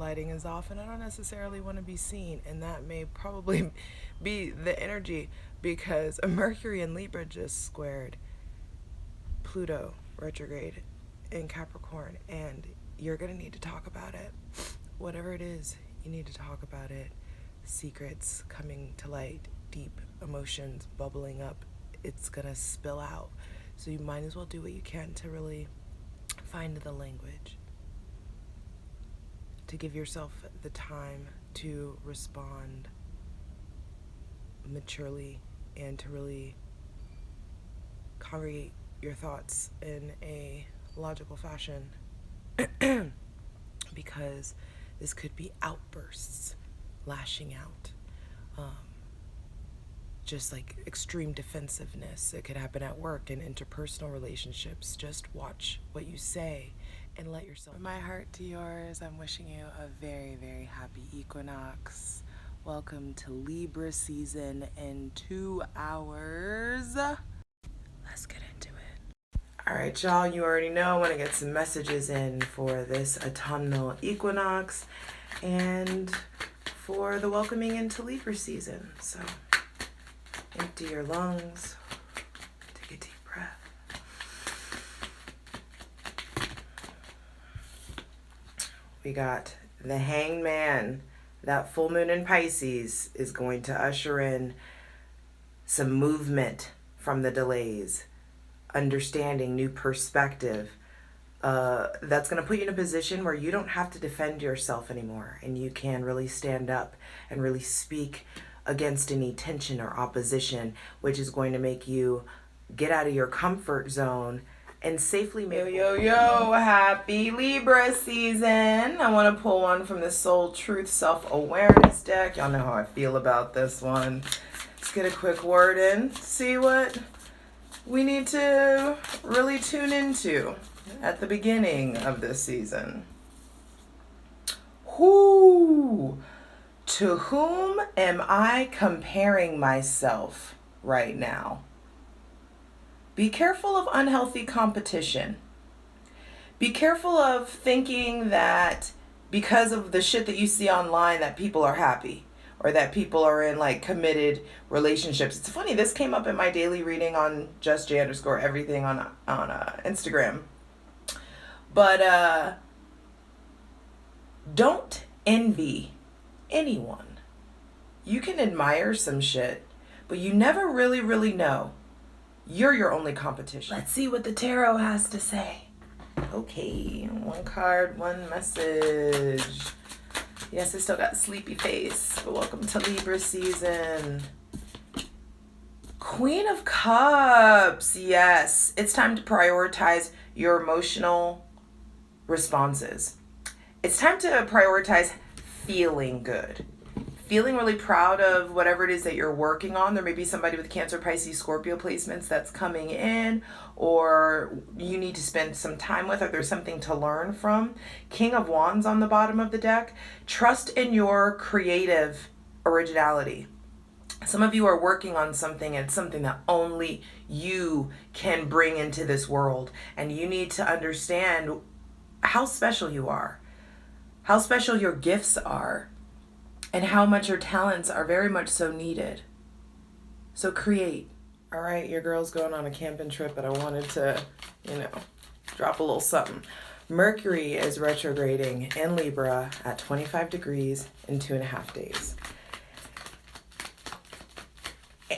lighting is off and I don't necessarily want to be seen. And that may probably be the energy because a Mercury in Libra just squared Pluto retrograde in Capricorn, and you're going to need to talk about it. Whatever it is, you need to talk about it. Secrets coming to light, deep emotions bubbling up. It's going to spill out. So you might as well do what you can to really find the language, to give yourself the time to respond maturely and to really congregate your thoughts in a logical fashion because this could be outbursts, lashing out, just like extreme defensiveness. It could happen at work and interpersonal relationships. Just watch what you say and let yourself. From my heart to yours, I'm wishing you a very, very happy equinox. Welcome to Libra season in 2 hours. Let's get into it. All right, y'all, you already know I want to get some messages in for this autumnal equinox and for the welcoming into Libra season. So empty your lungs, take a deep breath. We got the Hanged Man. That full moon in Pisces is going to usher in some movement from the delays, understanding, new perspective. That's going to put you in a position where you don't have to defend yourself anymore, and you can really stand up and really speak against any tension or opposition, which is going to make you get out of your comfort zone and safely make... Yo, happy Libra season. I want to pull one from the Soul Truth Self-Awareness deck. Y'all know how I feel about this one. Let's get a quick word in, see what we need to really tune into at the beginning of this season. Whoo! To whom am I comparing myself right now? Be careful of unhealthy competition. Be careful of thinking that because of the shit that you see online that people are happy or that people are in like committed relationships. It's funny, this came up in my daily reading on justj_everything on Instagram. But don't envy anyone. You can admire some shit, but you never really know. You're your only competition. Let's see what the tarot has to say. Okay, one card, one message. Yes, I still got sleepy face, but welcome to Libra season. Queen of Cups. Yes, it's time to prioritize your emotional responses. It's time to prioritize feeling good. Feeling really proud of whatever it is that you're working on. There may be somebody with Cancer, Pisces, Scorpio placements that's coming in, or you need to spend some time with, or there's something to learn from. King of Wands on the bottom of the deck. Trust in your creative originality. Some of you are working on something, and it's something that only you can bring into this world. And you need to understand how special you are, how special your gifts are, and how much your talents are very much so needed. So create. All right, your girl's going on a camping trip, but I wanted to, drop a little something. Mercury is retrograding in Libra at 25 degrees in 2.5 days.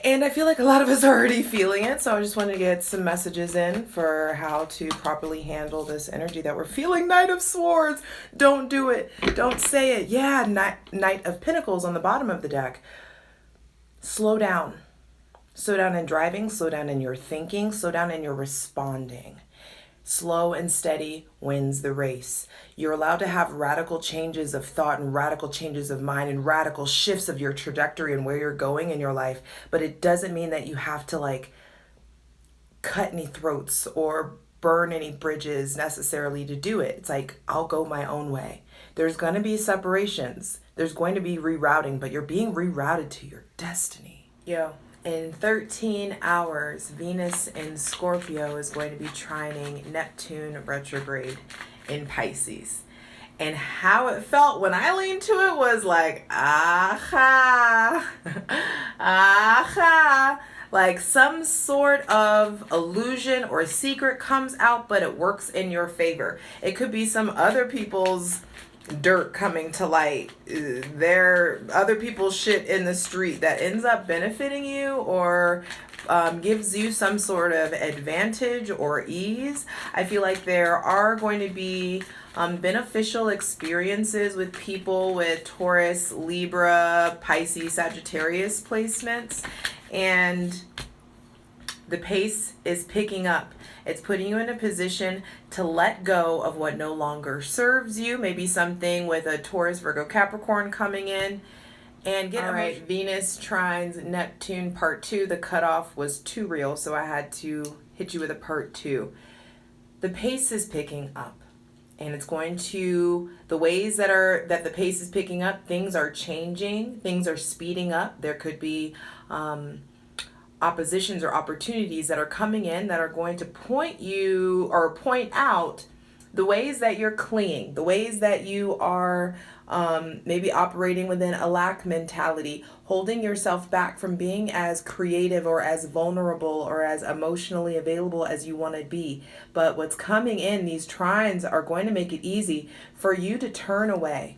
And I feel like a lot of us are already feeling it, so I just wanted to get some messages in for how to properly handle this energy that we're feeling. Knight of Swords, don't do it, don't say it. Yeah, Knight of Pentacles on the bottom of the deck. Slow down. Slow down in driving, slow down in your thinking, slow down in your responding. Slow and steady wins the race. You're allowed to have radical changes of thought and radical changes of mind and radical shifts of your trajectory and where you're going in your life. But it doesn't mean that you have to cut any throats or burn any bridges necessarily to do it. It's like, I'll go my own way. There's going to be separations. There's going to be rerouting, but you're being rerouted to your destiny. In 13 hours, Venus in Scorpio is going to be trining Neptune retrograde in Pisces. And how it felt when I leaned to it was like, aha, aha. Like some sort of illusion or secret comes out, but it works in your favor. It could be some other people's dirt coming to light, their other people's shit in the street that ends up benefiting you or gives you some sort of advantage or ease. I feel like there are going to be beneficial experiences with people with Taurus, Libra, Pisces, Sagittarius placements, and the pace is picking up. It's putting you in a position to let go of what no longer serves you. Maybe something with a Taurus, Virgo, Capricorn coming in. And get all right, Venus trines Neptune part 2. The cutoff was too real, so I had to hit you with a part 2. The pace is picking up. And it's going to, the ways that the pace is picking up, things are changing, things are speeding up. There could be oppositions or opportunities that are coming in that are going to point you or point out the ways that you're clinging, the ways that you are maybe operating within a lack mentality, holding yourself back from being as creative or as vulnerable or as emotionally available as you want to be. But what's coming in, these trines are going to make it easy for you to turn away.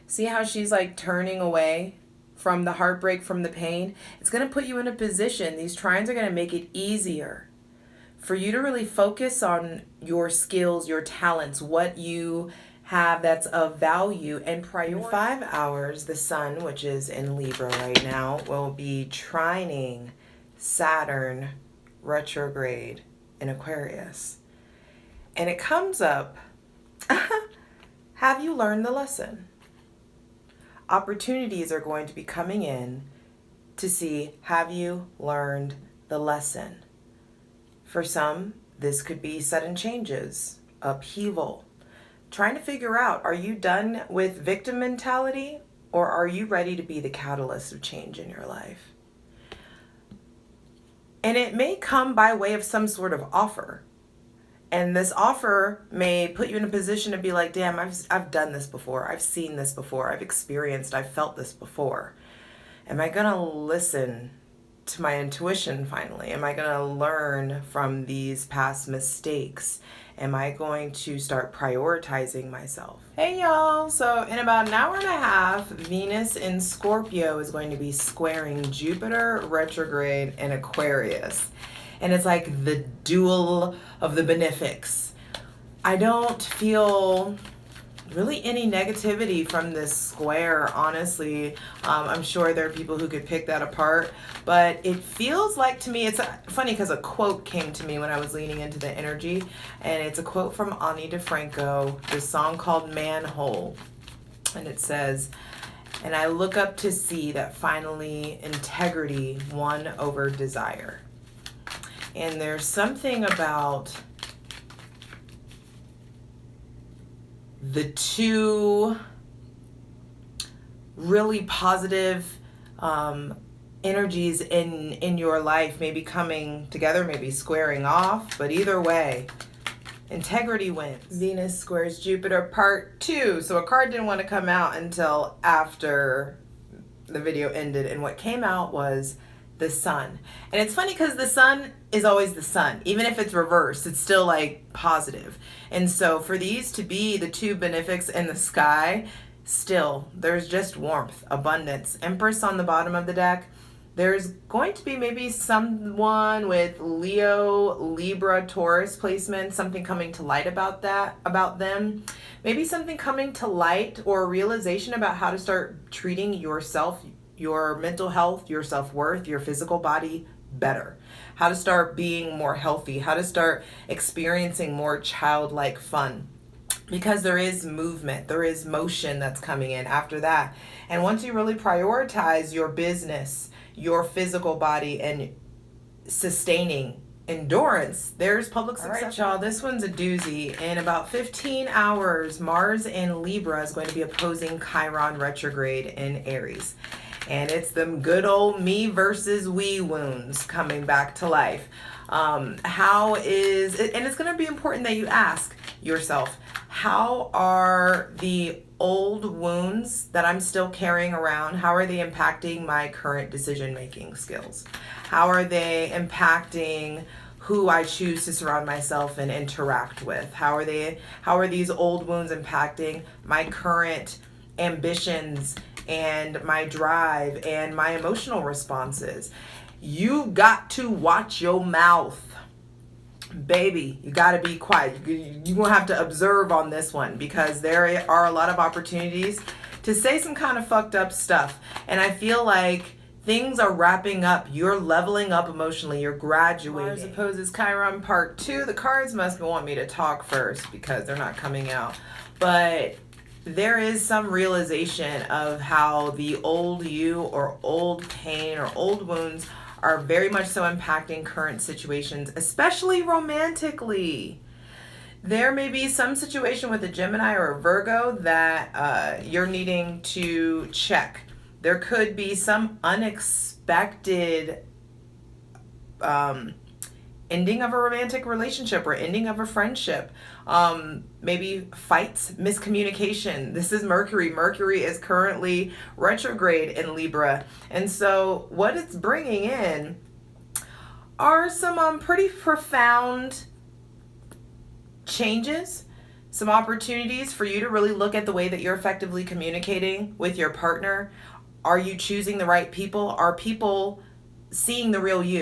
See how she's like turning away from the heartbreak, from the pain? It's going to put you in a position. These trines are going to make it easier for you to really focus on your skills, your talents, what you have that's of value, and prioritize. In 5 hours, the sun, which is in Libra right now, will be trining Saturn retrograde in Aquarius. And it comes up, have you learned the lesson? Opportunities are going to be coming in to see, have you learned the lesson? For some, this could be sudden changes, upheaval, trying to figure out, are you done with victim mentality or are you ready to be the catalyst of change in your life? And it may come by way of some sort of offer. And this offer may put you in a position to be like, damn, I've done this before. I've seen this before. I've experienced, I've felt this before. Am I going to listen to my intuition finally? Am I going to learn from these past mistakes? Am I going to start prioritizing myself? Hey y'all, so in about an hour and a half, Venus in Scorpio is going to be squaring Jupiter retrograde in Aquarius. And it's like the duel of the benefics. I don't feel really any negativity from this square, honestly. I'm sure there are people who could pick that apart, but it feels like to me, it's funny because a quote came to me when I was leaning into the energy, and it's a quote from Ani DeFranco, this song called Manhole. And it says, and I look up to see that finally integrity won over desire. And there's something about the two really positive energies in your life, maybe coming together, maybe squaring off, but either way, integrity wins. Venus squares Jupiter part 2. So a card didn't want to come out until after the video ended, and what came out was the sun. And it's funny because the sun is always the sun. Even if it's reversed, it's still like positive. And so for these to be the two benefics in the sky, still there's just warmth, abundance. Empress on the bottom of the deck. There's going to be maybe someone with Leo, Libra, Taurus placement, something coming to light about them. Maybe something coming to light or a realization about how to start treating yourself, your mental health, your self-worth, your physical body better. How to start being more healthy, how to start experiencing more childlike fun. Because there is movement, there is motion that's coming in after that. And once you really prioritize your business, your physical body, and sustaining endurance, there's public success. All right, y'all, this one's a doozy. In about 15 hours, Mars in Libra is going to be opposing Chiron retrograde in Aries. And it's them good old me versus we wounds coming back to life. How is it? And it's going to be important that you ask, yourself, how are the old wounds that I'm still carrying around, how are they impacting my current decision-making skills? How are they impacting who I choose to surround myself and interact with? How are these old wounds impacting my current ambitions and my drive and my emotional responses? You got to watch your mouth. Baby, you got to be quiet. You're going to have to observe on this one, because there are a lot of opportunities to say some kind of fucked up stuff. And I feel like things are wrapping up. You're leveling up emotionally. You're graduating. Mars opposes Chiron part 2. The cards must want me to talk first because they're not coming out. But there is some realization of how the old you or old pain or old wounds are very much so impacting current situations, especially romantically. There may be some situation with a Gemini or a Virgo that you're needing to check. There could be some unexpected ending of a romantic relationship or ending of a friendship. Maybe fights, miscommunication. This is Mercury. Mercury is currently retrograde in Libra. And so what it's bringing in are some pretty profound changes, some opportunities for you to really look at the way that you're effectively communicating with your partner. Are you choosing the right people? Are people seeing the real you?